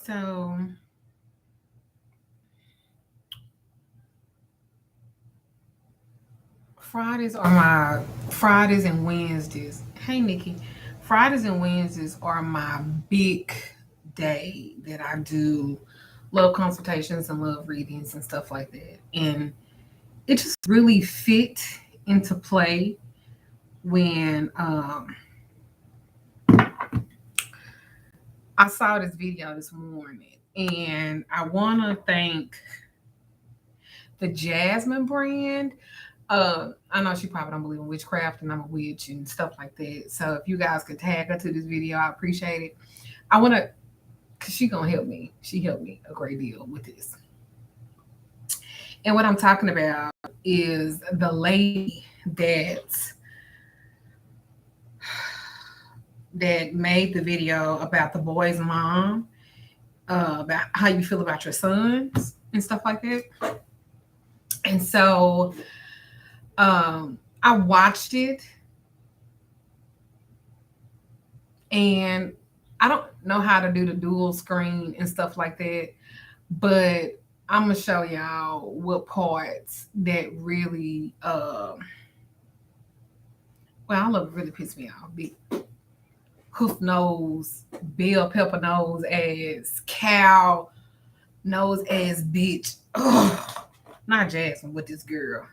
So Fridays and Wednesdays. Hey Nikki. Fridays and Wednesdays are my big day that I do love consultations and love readings and stuff like that. And it just really fit into play when I saw this video this morning. And I want to thank the Jasmine brand. I know she probably don't believe in witchcraft and I'm a witch and stuff like that. So if you guys could tag her to this video, I appreciate it. I want to, cause she gonna help me. She helped me a great deal with this. And what I'm talking about is the lady that made the video about the boy's mom, about how you feel about your sons and stuff like that. And so I watched it and I don't know how to do the dual screen and stuff like that, but I'm gonna show y'all what parts that really well, I love really pissed me off. Big hoof nose, bell pepper nose ass, cow nose ass bitch. Ugh. Not Jasmine with this girl.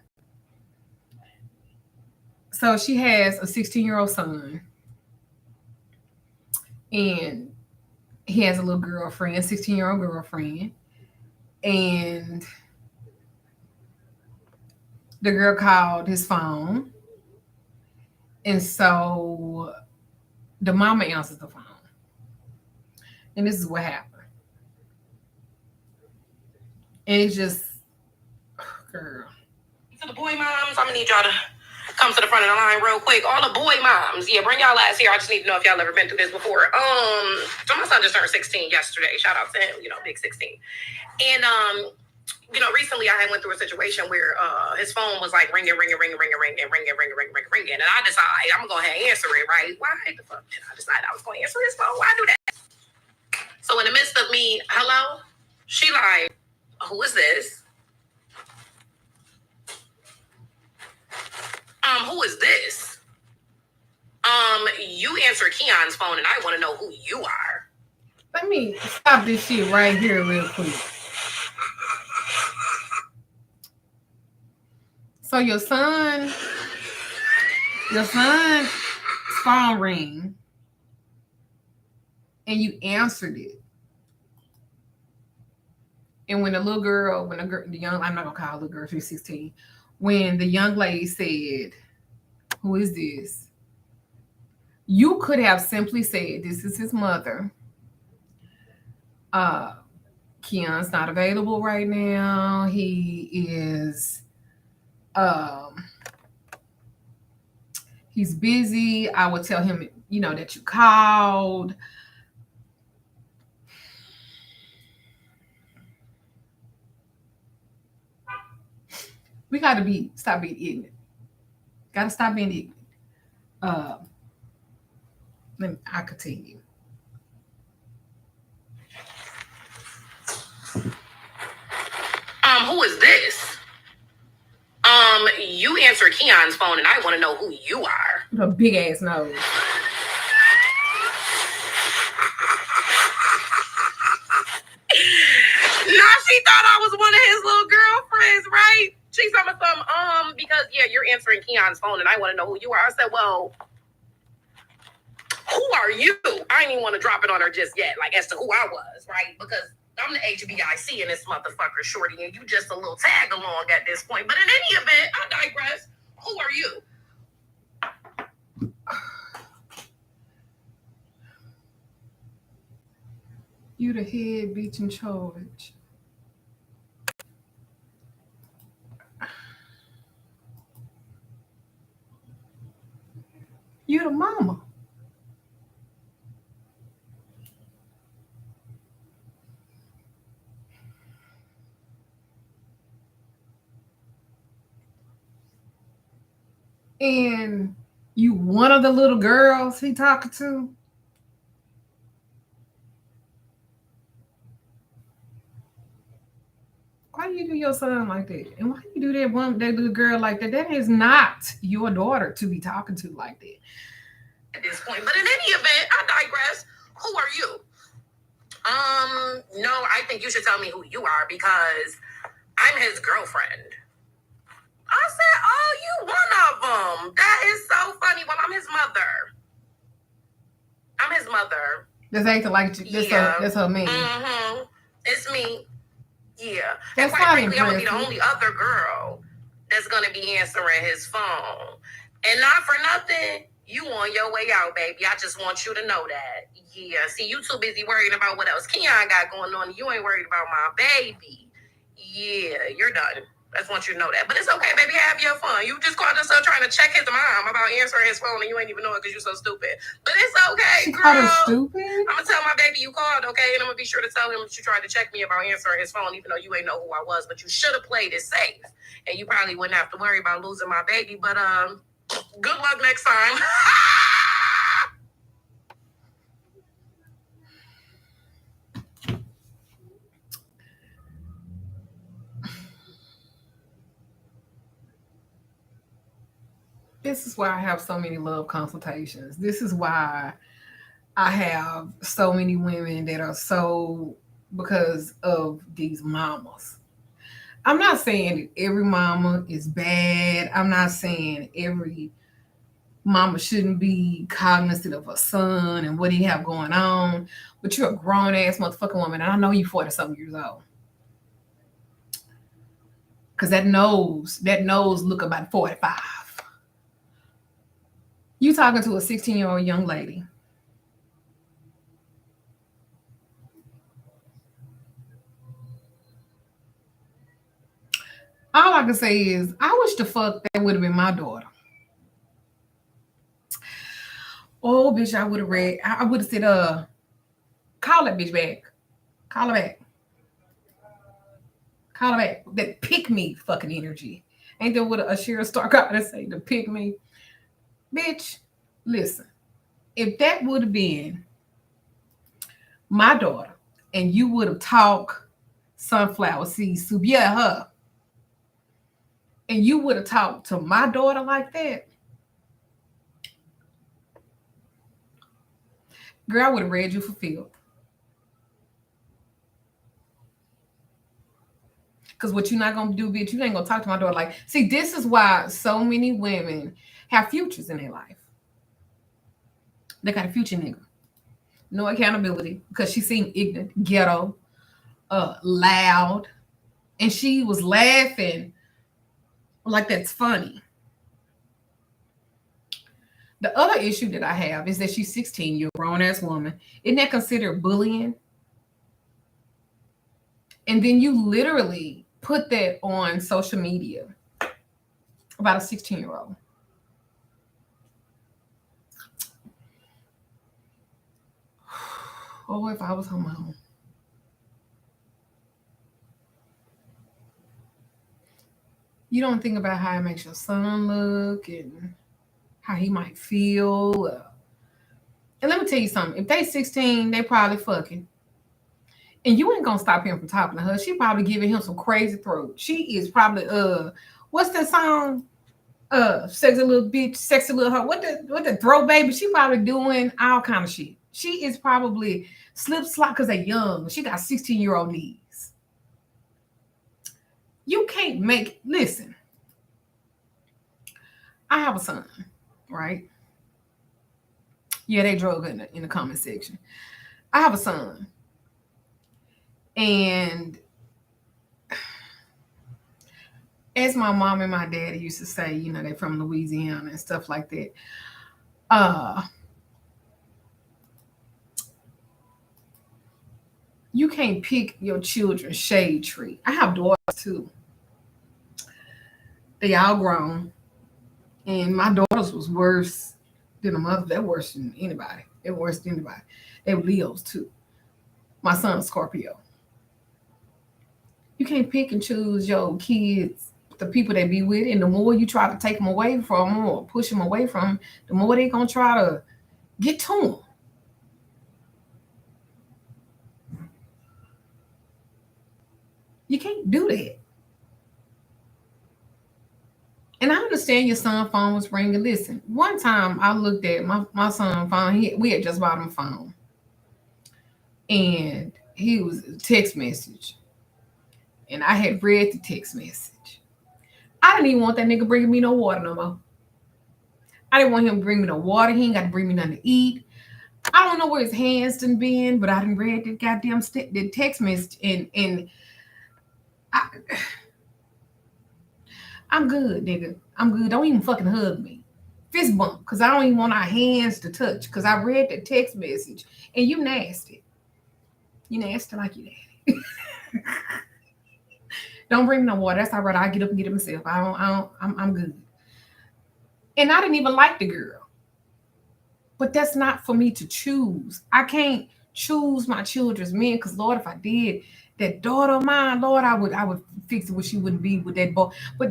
So she has a 16-year-old son, and he has a little girlfriend, 16-year-old girlfriend, and the girl called his phone, and so the mama answers the phone, and this is what happened. And it's just, girl. To the boy moms, I'm gonna need y'all to come to the front of the line real quick. All the boy moms, yeah, bring y'all ass here. I just need to know if y'all ever been through this before. So my son just turned 16 yesterday. Shout out to him, big 16. And recently I had went through a situation where his phone was like ringing, and I decided I'm gonna go ahead and answer it, right? Why the fuck did I decide I was gonna answer his phone? Why do that? So in the midst of me, hello, she like, who is this? Who is this? You answer Keon's phone and I want to know who you are. Let me stop this shit right here real quick. So your son's phone ring and you answered it. And when the little girl, I'm not gonna call her little girl, she's 16. When the young lady said, who is this? You could have simply said, this is his mother. Keon's not available right now. He is, he's busy. I would tell him, that you called. We got to stop being ignorant. Got to stop being ignorant. I continue. Who is this? You answer Keon's phone and I want to know who you are. The big ass nose. No, she thought I was one of his little girlfriends, right? She told me something, because you're answering Keon's phone and I want to know who you are. I said, well, who are you? I didn't even want to drop it on her just yet, like as to who I was, right? Because I'm the HBIC in this motherfucker, shorty, and you just a little tag along at this point. But in any event, I digress. Who are you? You the head bitch in charge. You the mama. And you one of the little girls he talking to? why do you do your son like that? And why do you do that little girl like that? That is not your daughter to be talking to like that. At this point. But in any event, I digress. Who are you? No, I think you should tell me who you are because I'm his girlfriend. I said, oh, you one of them. That is so funny. Well, I'm his mother. I'm his mother. That's acting like that's her man. Mm-hmm. It's me. Yeah. That's and quite frankly, I'm going to be the only other girl that's going to be answering his phone. And not for nothing, you on your way out, baby. I just want you to know that. Yeah. See, you too busy worrying about what else Keon got going on. You ain't worried about my baby. Yeah, you're done. I just want you to know that. But it's okay, baby. Have your fun. You just called yourself trying to check his mom about answering his phone and you ain't even know it because you're so stupid. But it's okay, she girl. Called her stupid? I'm going to tell my baby you called, okay? And I'm going to be sure to tell him that you tried to check me about answering his phone, even though you ain't know who I was. But you should have played it safe. And you probably wouldn't have to worry about losing my baby. But good luck next time. This is why I have so many love consultations. This is why I have so many women that are so because of these mamas. I'm not saying that every mama is bad. I'm not saying every mama shouldn't be cognizant of her son and what he have going on. But you're a grown ass motherfucking woman, and I know you 40-something years old. Cause that nose look about 45. You talking to a 16-year-old young lady. All I can say is, I wish the fuck that would have been my daughter. Oh, bitch, I would have read. I would have said, call that bitch back. Call her back. Call her back. That pick me fucking energy. Ain't that what a Sheryl Star got to say? The pick me. Bitch, listen. If that would have been my daughter and you would have talked sunflower seed soup, yeah, her, and you would have talked to my daughter like that, girl, I would have read you for filth. Because what you're not going to do, bitch, you ain't going to talk to my daughter like, see, this is why so many women have futures in their life. They got a future nigga. No accountability because she seemed ignorant, ghetto, loud, and she was laughing like that's funny. The other issue that I have is that she's 16, you're a grown-ass woman. Isn't that considered bullying? And then you literally put that on social media about a 16-year-old. Oh, if I was her mom. You don't think about how it makes your son look and how he might feel. And let me tell you something. If they 16, they probably fucking. And you ain't gonna stop him from talking to her. She probably giving him some crazy throat. She is probably what's that song? Sexy little bitch, sexy little her. What the throat baby? She probably doing all kind of shit. She is probably slip slop because they're young. She got 16-year-old knees. You can't listen. I have a son, right? Yeah, they drove in the comment section. I have a son. And as my mom and my daddy used to say, you know, they're from Louisiana and stuff like that. You can't pick your children's shade tree. I have daughters too. They all grown. And my daughters was worse than a mother. They're worse than anybody. They're worse than anybody. They were Leos too. My son's Scorpio. You can't pick and choose your kids, the people they be with, and the more you try to take them away from them or push them away from them, the more they gonna try to get to them. You can't do that. And I understand your son's phone was ringing. Listen, one time I looked at my son's phone. We had just bought him a phone. And he was a text message. And I had read the text message. I didn't even want that nigga bringing me no water no more. I didn't want him to bring me no water. He ain't got to bring me nothing to eat. I don't know where his hands done been, but I didn't read the goddamn the text message. And I, I'm good, nigga. I'm good. Don't even fucking hug me. Fist bump, because I don't even want our hands to touch, because I read the text message. And you nasty. You nasty like you daddy. Don't bring me no water. That's all right. I'll get up and get it myself. I'm good. And I didn't even like the girl. But that's not for me to choose. I can't choose my children's men, because Lord, if I did, that daughter of mine, Lord, I would fix it where she wouldn't be with that boy. But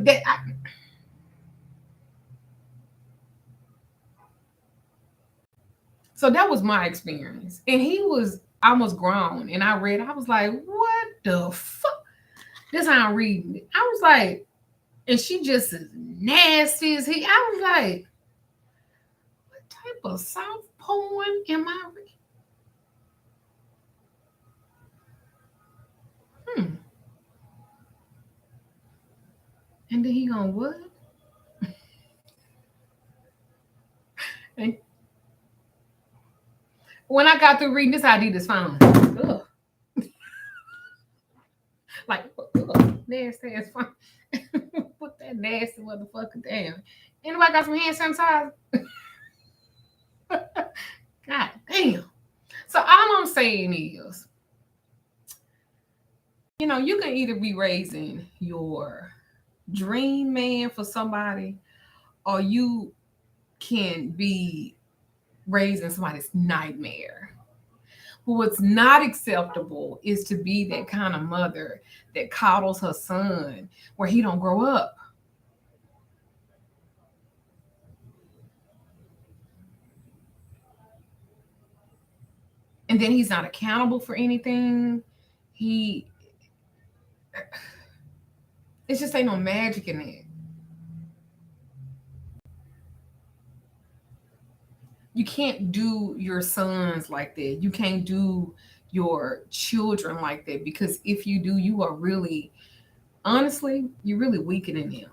so that was my experience. And he was almost grown. And I read, I was like, what the fuck? This how I'm reading it. I was like, and she just as nasty as he. I was like, what type of soft porn am I reading? And then he gonna what? And when I got through reading this, I did this phone. Ugh. Like, ugh, nasty ass phone. Put that nasty motherfucker down. Anybody got some hand sanitizer? God damn. So all I'm saying is, you can either be raising your dream man for somebody, or you can be raising somebody's nightmare. But what's not acceptable is to be that kind of mother that coddles her son where he don't grow up. And then he's not accountable for anything. It's just ain't no magic in it. You can't do your sons like that. You can't do your children like that, because if you do, you are really, honestly, you're really weakening them,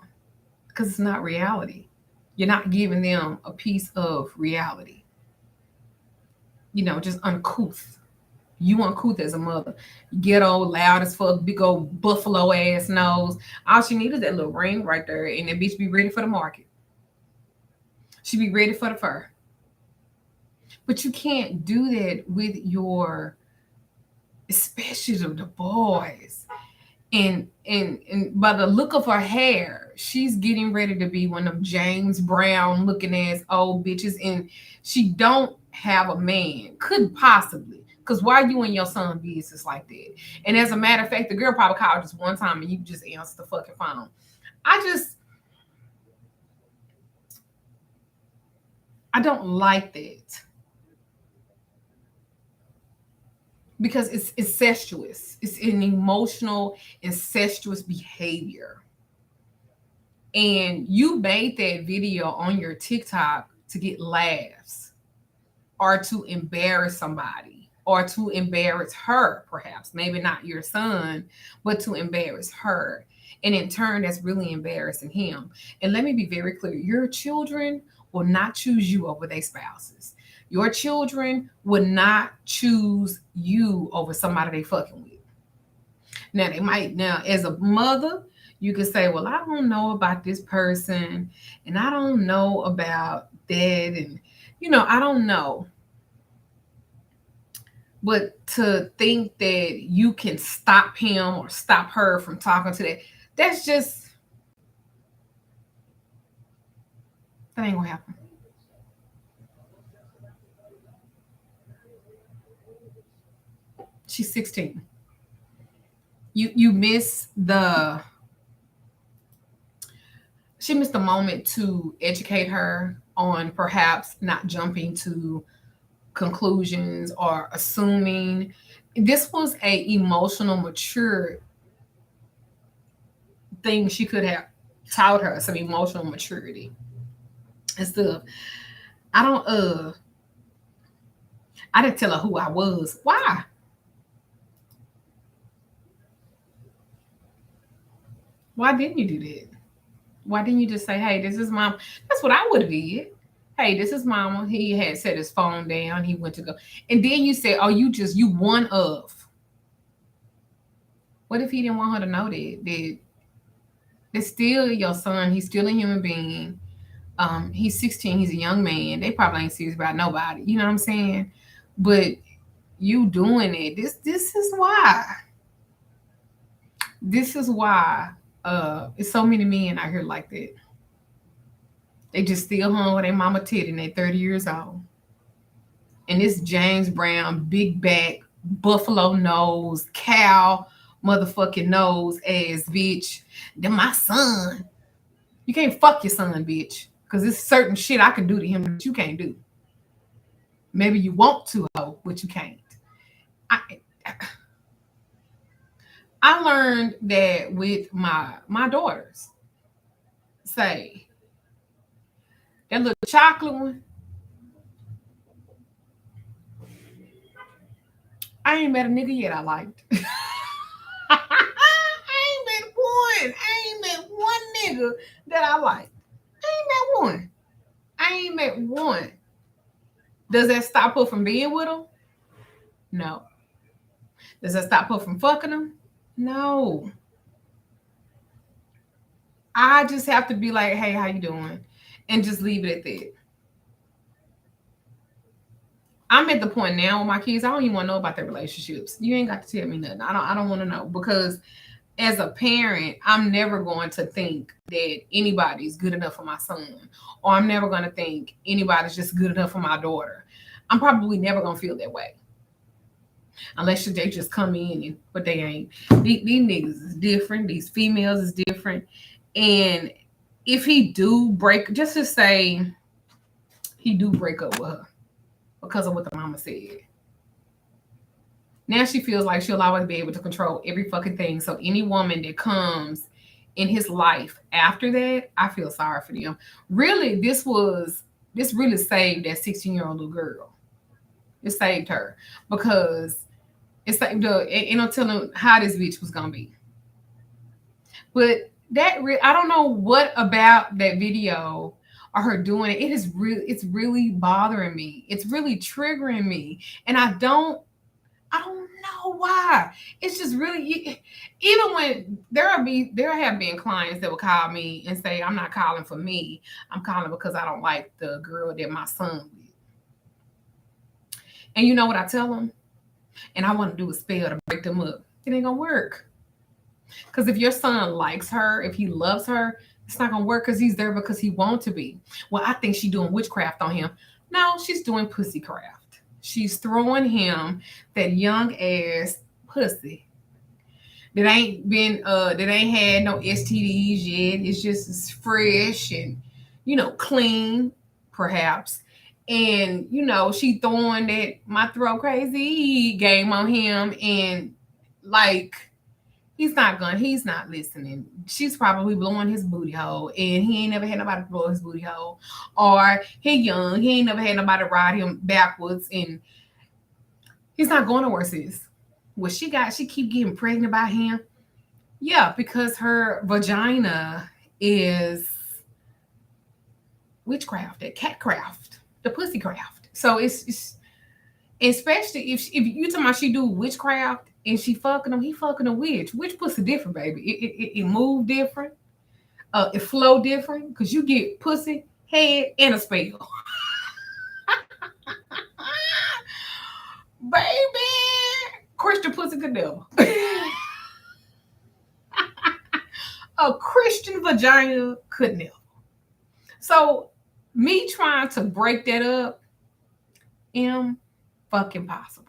because it's not reality. You're not giving them a piece of reality. Just uncouth. You uncouth as a mother. Ghetto, loud as fuck, big old buffalo ass nose. All she needs is that little ring right there, and that bitch be ready for the market. She be ready for the fur. But you can't do that with your, especially the boys. And by the look of her hair, she's getting ready to be one of them James Brown looking ass old bitches, and she don't have a man. Couldn't possibly. Because why you and your son business like that? And as a matter of fact, the girl probably called just one time and you just answered the fucking phone. I don't like that. Because it's incestuous. It's an emotional, incestuous behavior. And you made that video on your TikTok to get laughs, or to embarrass somebody, or to embarrass her, perhaps. Maybe not your son, but to embarrass her. And in turn, that's really embarrassing him. And let me be very clear, your children will not choose you over their spouses. Your children would not choose you over somebody they fucking with. Now, they might, now as a mother, you can say, well, I don't know about this person, and I don't know about that, and, I don't know. But to think that you can stop him or stop her from talking to that ain't gonna happen. She's 16. You miss she missed the moment to educate her on perhaps not jumping to conclusions or assuming. This was a emotional, mature things she could have taught her, some emotional maturity and stuff. I don't I didn't tell her who I was. Why? Why didn't you do that? Why didn't you just say, hey, this is mom? That's what I would have did. Hey, this is mama. He had set his phone down. He went to go. And then you said, oh, you one of. What if he didn't want her to know that it's still your son. He's still a human being. He's 16. He's a young man. They probably ain't serious about nobody. You know what I'm saying? But you doing it. This is why. This is why it's so many men out here like that. They just still hung with their mama titty and they 30 years old. And this James Brown, big back, buffalo nose, cow motherfucking nose ass bitch. Then my son. You can't fuck your son, bitch. Because there's certain shit I can do to him that you can't do. Maybe you want to, ho, but you can't. I learned that with my daughters. Say, that little chocolate one, I ain't met a nigga yet I liked. I ain't met one. I ain't met one nigga that I liked. I ain't met one. I ain't met one. Does that stop her from being with him? No. Does that stop her from fucking him? No. I just have to be like, hey, how you doing? And just leave it at that. I'm at the point now with my kids, I don't even want to know about their relationships. You ain't got to tell me nothing. I don't want to know, because as a parent, I'm never going to think that anybody's good enough for my son, or I'm never going to think anybody's just good enough for my daughter. I'm probably never going to feel that way. Unless they just come in, but they ain't. These niggas is different. These females is different. And if he do break, just to say he do break up with her because of what the mama said. Now she feels like she'll always be able to control every fucking thing. So any woman that comes in his life after that, I feel sorry for them. Really, this really saved that 16-year-old little girl. It saved her, because it's like ain't no telling how this bitch was gonna be. But I don't know what about that video or her doing it. It's really bothering me. It's really triggering me, and I don't know why. It's just really, even when there have been clients that will call me and say, I'm not calling for me. I'm calling because I don't like the girl that my son with. And you know what I tell them? And I want to do a spell to break them up. It ain't gonna work. Because if your son likes her, if he loves her, it's not gonna work, because he's there because he wants to be. Well, I think she's doing witchcraft on him. No, she's doing pussycraft. She's throwing him that young ass pussy that ain't had no STDs yet. It's just fresh and clean, perhaps. And she throwing that my throat crazy game on him, and like he's not listening. She's probably blowing his booty hole, and he ain't never had nobody blow his booty hole. Or he young, he ain't never had nobody ride him backwards, and he's not going nowhere, sis. What she keep getting pregnant by him. Yeah, because her vagina is witchcraft, that catcraft, the pussycraft. So it's especially if you talking about she do witchcraft and she fucking him, he fucking a witch. Witch pussy different, baby. It move different. It flow different, because you get pussy, head, and a spell. Baby, Christian pussy could never. A Christian vagina could never. So me trying to break that up, fucking possible.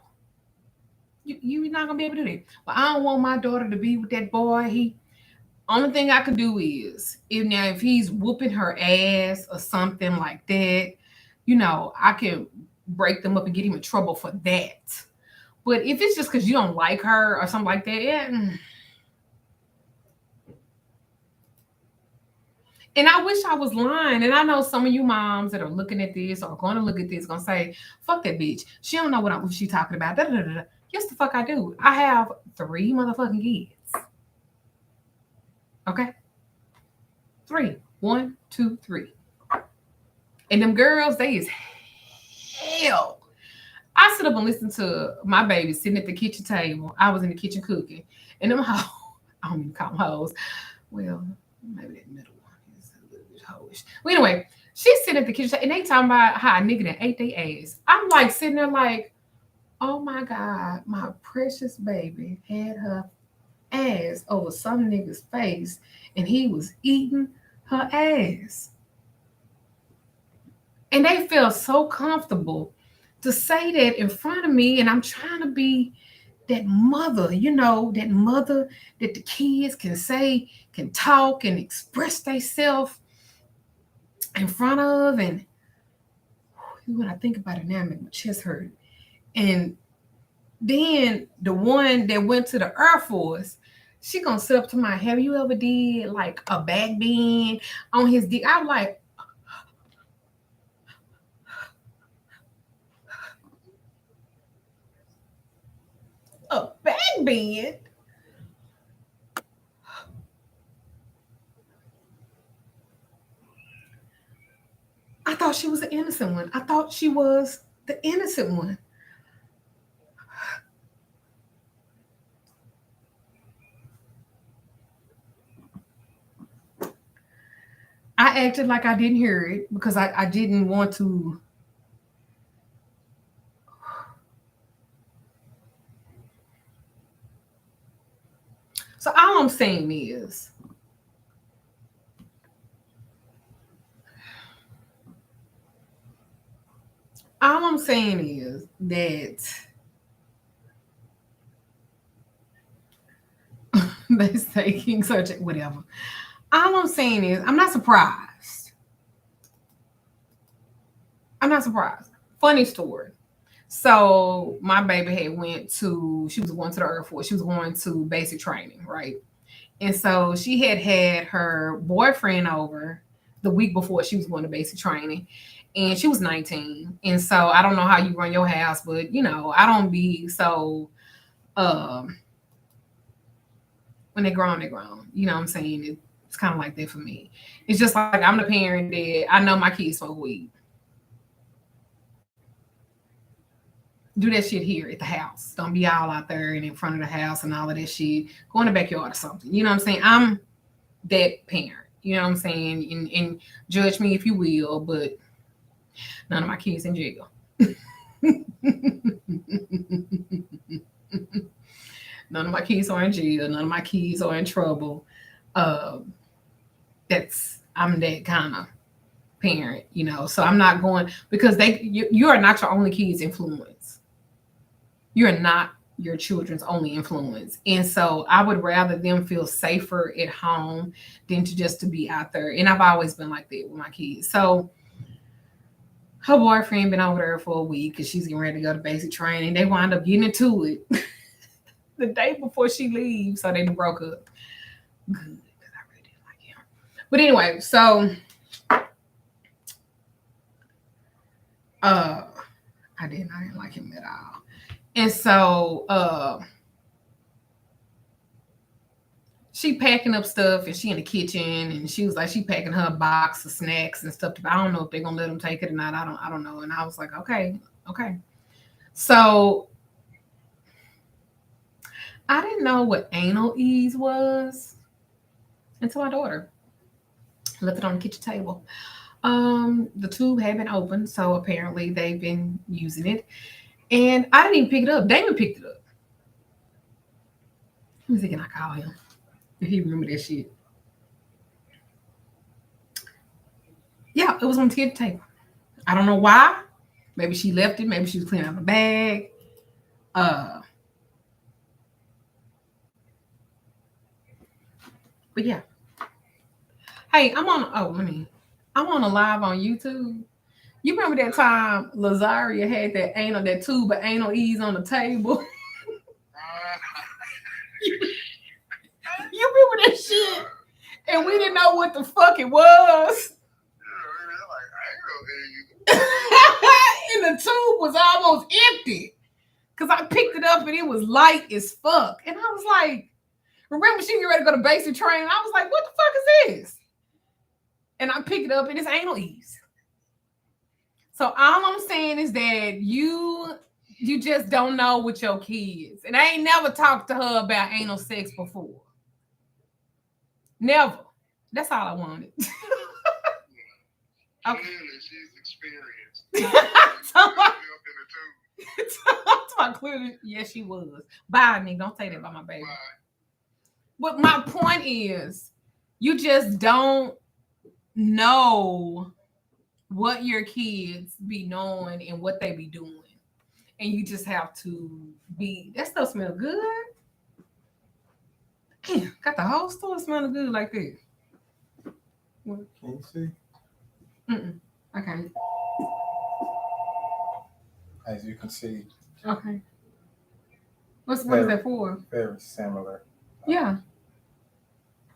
You're not gonna be able to do that. But I don't want my daughter to be with that boy. Only thing I can do is if he's whooping her ass or something like that, I can break them up and get him in trouble for that. But if it's just because you don't like her or something like that, And I wish I was lying. And I know some of you moms that are looking at this or going to look at this going to say, fuck that bitch. She don't know what she talking about. Da, da, da, da. Yes, the fuck I do. I have 3 motherfucking kids. Okay? 3. 1, 2, 3. And them girls, they is hell. I sit up and listen to my baby sitting at the kitchen table. I was in the kitchen cooking. And them hoes, I don't even call them hoes. Well, maybe that middle one is a little bit hoish. Well, anyway, she's sitting at the kitchen and they talking about how a nigga that ate their ass. I'm like sitting there like, oh my God, my precious baby had her ass over some nigga's face and he was eating her ass. And they felt so comfortable to say that in front of me. And I'm trying to be that mother, that mother that the kids can say, can talk and express themselves in front of. And when I think about it now, it makes my chest hurt. And then the one that went to the Air Force, she gonna sit up to my, have you ever did like a back bend on his dick? I'm like, a back bend? I thought she was the innocent one. I thought she was the innocent one. I acted like I didn't hear it because I didn't want to. So all I'm saying is, that they say King Search whatever. All I'm saying is I'm not surprised. I'm not surprised. Funny story. So my baby she was going to the Air Force. She was going to basic training, right? And so she had her boyfriend over the week before she was going to basic training. And she was 19. And so I don't know how you run your house, but I don't be so when they're grown, they're grown. You know what I'm saying? It's kind of like that for me. It's just like I'm the parent that I know my kids smoke weed. Do that shit here at the house. Don't be all out there and in front of the house and all of that shit. Go in the backyard or something. You know what I'm saying? I'm that parent. You know what I'm saying? And judge me if you will, but none of my kids in jail. None of my kids are in jail. None of my kids are in trouble. I'm that kind of parent, So I'm not going because you are not your only kid's influence. You're not your children's only influence. And so I would rather them feel safer at home than to be out there. And I've always been like that with my kids. So her boyfriend been over there for a week because she's getting ready to go to basic training. They wind up getting into it the day before she leaves. So they broke up. Good, because I really didn't like him. But anyway, so I didn't like him at all. And so she packing up stuff and she in the kitchen and she was like, she packing her box of snacks and stuff. I don't know if they're gonna let them take it or not. I don't know. And I was like, okay. So I didn't know what anal ease was until my daughter left it on the kitchen table. The tube had been open, so apparently they've been using it. And I didn't even pick it up. Damon picked it up. Let me see, can I call him? If he remember that shit. Yeah, it was on the kitchen table. I don't know why. Maybe she left it. Maybe she was cleaning out the bag. But yeah. Hey, I'm on a live on YouTube. You remember that time Lazaria had that tube of anal ease on the table? You remember that shit? and we didn't know what the fuck it was. And the tube was almost empty. Cause I picked it up and it was light as fuck. And I was like, remember she get ready to go to basic training? I was like, what the fuck is this? And I picked it up and it's anal ease. So all I'm saying is that you just don't know with your kids. And I ain't never talked to her about anal sex before. Never. That's all I wanted. Okay. She's experienced. Clearly, yes, she was. Bye, Nick. Don't say that about my baby. Bye. But my point is, you just don't know what your kids be knowing and what they be doing. And you just have to be, that stuff smell good. Damn, got the whole store smelling good like this. Can you see? Okay. As you can see. Okay. What is that for? Very similar. Yeah.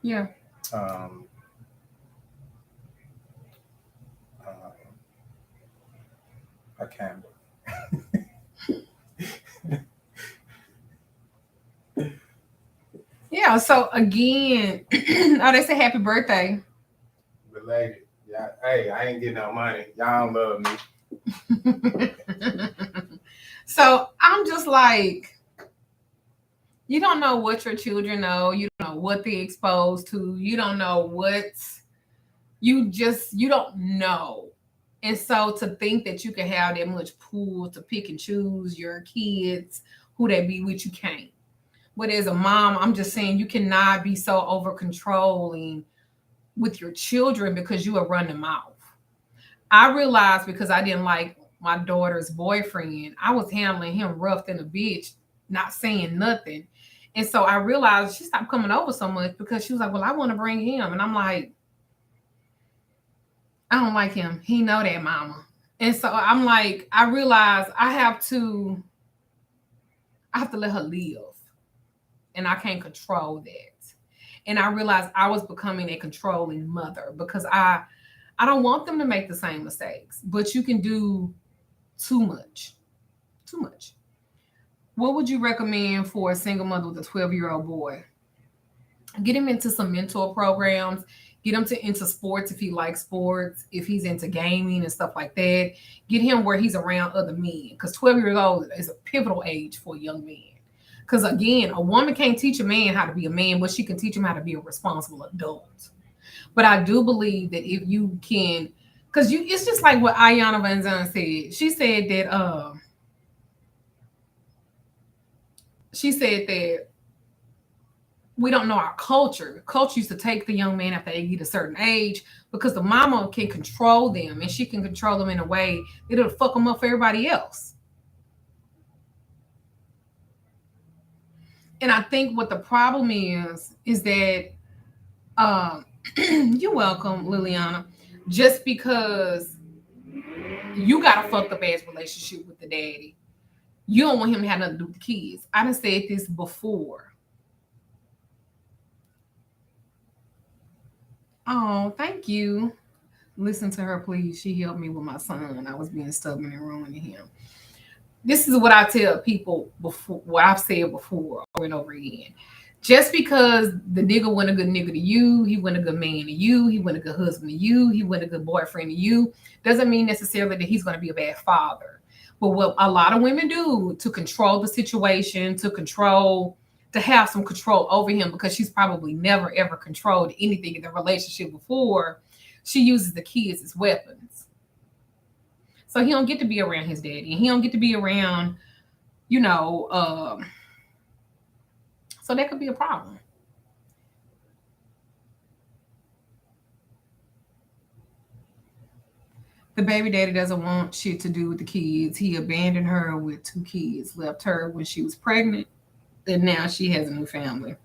Yeah. A candle. Yeah, so again, oh, they say happy birthday. Related. Yeah. Hey, I ain't getting no money. Y'all don't love me. So I'm just like, you don't know what your children know. You don't know what they're exposed to. You don't know you don't know. And so to think that you can have that much pull to pick and choose your kids, who they be with, you can't. But as a mom, I'm just saying you cannot be so over controlling with your children because you will run them off. I realized because I didn't like my daughter's boyfriend, I was handling him rough than a bitch, not saying nothing. And so I realized she stopped coming over so much because she was like, well, I want to bring him. And I'm like, I don't like him. He know that, mama. And so I'm like, I realized I have to let her live. And I can't control that. And I realized I was becoming a controlling mother because I don't want them to make the same mistakes. But you can do too much. Too much. What would you recommend for a single mother with a 12-year-old boy? Get him into some mentor programs. Get him into sports if he likes sports, if he's into gaming and stuff like that. Get him where he's around other men. Because 12 years old is a pivotal age for a young man. Because again, a woman can't teach a man how to be a man, but she can teach him how to be a responsible adult. But I do believe that if you can, because it's just like what Ayana Van Zandt said. She said that we don't know our culture. Culture used to take the young man after they get a certain age because the mama can control them and she can control them in a way that'll fuck them up for everybody else. And I think what the problem is that you're welcome, Liliana. Just because you got a fucked up ass relationship with the daddy, you don't want him to have nothing to do with the kids. I done said this before. Oh, thank you. Listen to her, please. She helped me with my son. I was being stubborn and ruining him. This is what I tell people before, what I've said before over and over again. Just because the nigga wasn't a good nigga to you, he wasn't a good man to you, he wasn't a good husband to you, he wasn't a good boyfriend to you, doesn't mean necessarily that he's going to be a bad father. But what a lot of women do to control the situation, to have some control over him, because she's probably never ever controlled anything in the relationship before, she uses the kids as weapons. So he don't get to be around his daddy, and he don't get to be around, so that could be a problem. The baby daddy doesn't want shit to do with the kids. He abandoned her with 2 kids, left her when she was pregnant, and now she has a new family.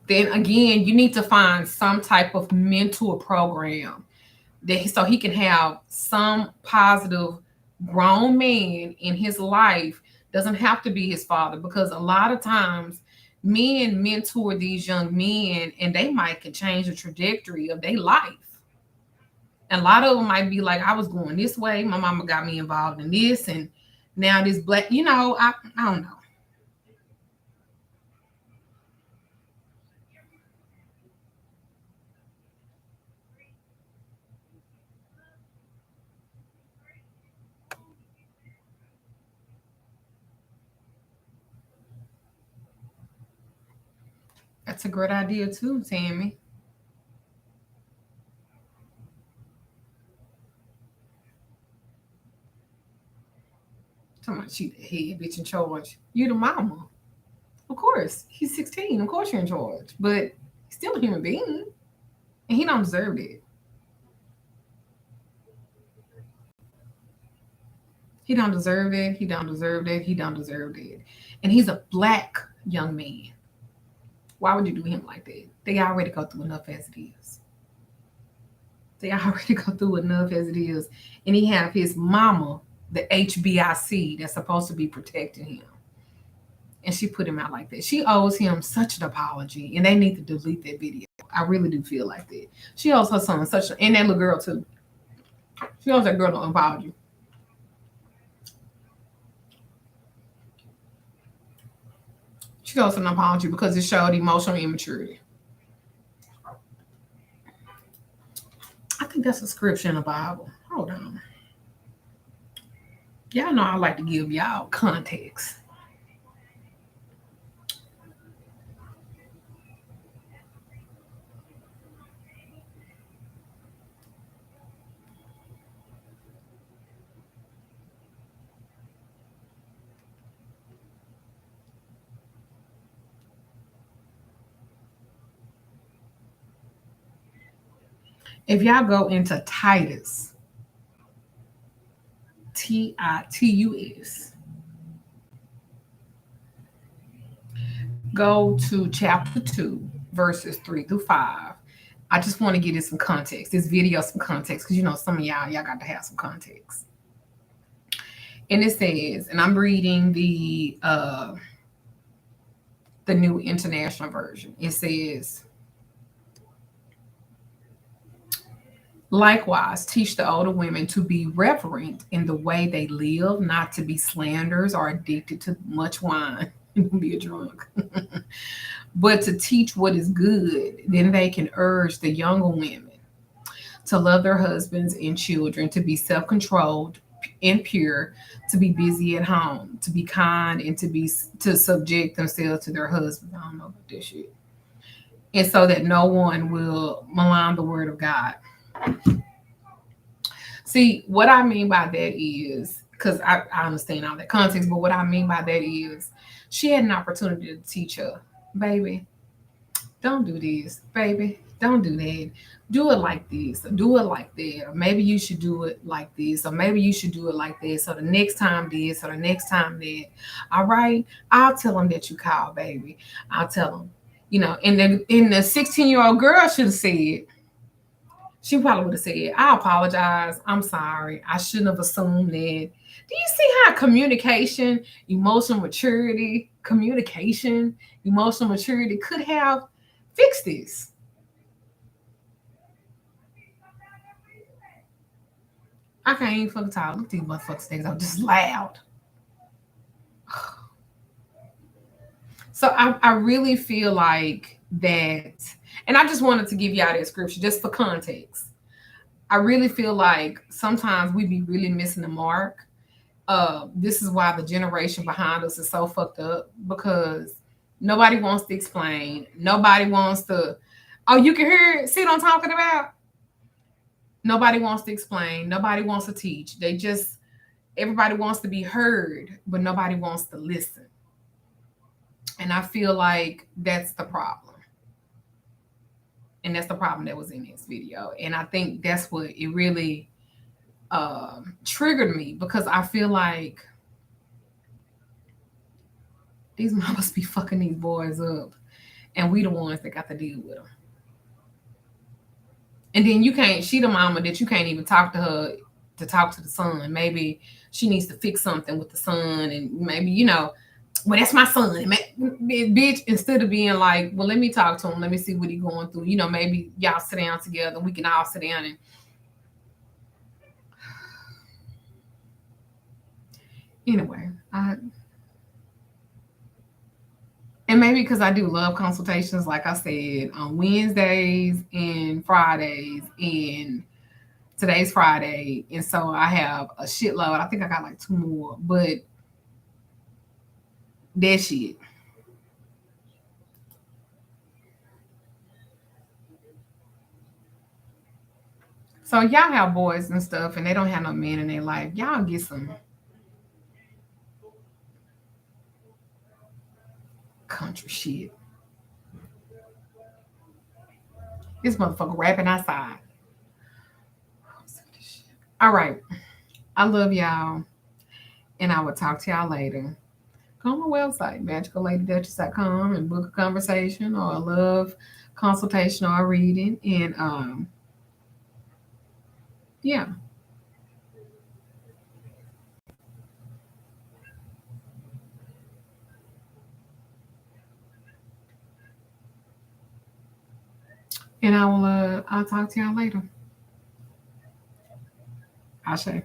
Then again, you need to find some type of mentor program so he can have some positive grown man in his life Doesn't have to be his father, because a lot of times men mentor these young men and they might can change the trajectory of their life. And a lot of them might be like, I was going this way, my mama got me involved in this, and now this black, I don't know. That's a great idea too, Tammy. Talking about she the head bitch in charge. You the mama. Of course. He's 16. Of course you're in charge. But he's still a human being. And he don't deserve it. He don't deserve it. He don't deserve it. He don't deserve it. And he's a black young man. Why would you do him like that? They already go through enough as it is. They already go through enough as it is. And he have his mama, the HBIC, that's supposed to be protecting him. And she put him out like that. She owes him such an apology, and they need to delete that video. I really do feel like that. She owes her son and that little girl too. She owes that girl an apology. She owes an apology because it showed emotional immaturity. I think that's a scripture in the Bible. Hold on. Y'all know I like to give y'all context. If y'all go into Titus, Titus, go to chapter 2, verses 3 through 5. I just want to give it some context. This video, some context, because some of y'all got to have some context. And it says, and I'm reading the New International Version. It says, likewise, teach the older women to be reverent in the way they live, not to be slanderers or addicted to much wine. Don't be a drunk. But to teach what is good. Then they can urge the younger women to love their husbands and children, to be self-controlled and pure, to be busy at home, to be kind, and to subject themselves to their husbands. I don't know about this shit. And so that no one will malign the word of God. See, what I mean by that is, because I understand all that context, but what I mean by that is she had an opportunity to teach her, baby, don't do this, baby, don't do that. Do it like this, or do it like that, or maybe you should do it like this, or maybe you should do it like this, so the next time this, or the next time that. All right, I'll tell them that you called, baby. I'll tell them, and then the 16-year-old girl should have said, she probably would have said, I apologize. I'm sorry. I shouldn't have assumed that. Do you see how emotional maturity could have fixed this? I can't even fucking talk. Look at these motherfuckers things. I'm just loud. So I really feel like that, and I just wanted to give y'all that scripture just for context. I really feel like sometimes we be really missing the mark. This is why the generation behind us is so fucked up, because nobody wants to explain. Nobody wants to, oh, you can hear it? See what I'm talking about? Nobody wants to explain. Nobody wants to teach. Everybody wants to be heard, but nobody wants to listen. And I feel like that's the problem. And that's the problem that was in this video. And I think that's what it really triggered me, because I feel like these mamas be fucking these boys up, and we the ones that got to deal with them. And then she the mama that you can't even talk to her to talk to the son. Maybe she needs to fix something with the son, and maybe, you know, well, that's my son. Bitch, instead of being like, well, let me talk to him. Let me see what he's going through. You know, maybe y'all sit down together. We can all sit down and anyway, and maybe because I do love consultations, like I said, on Wednesdays and Fridays, and today's Friday, and so I have a shitload. I think I got like 2 more, but that shit. So y'all have boys and stuff, and they don't have no men in their life. Y'all get some country shit. This motherfucker rapping outside. All right. I love y'all. And I will talk to y'all later. Go on my website, magicalLadyDuchess.com, and book a conversation or a love consultation or a reading. And yeah. And I'll talk to y'all later. Ashe.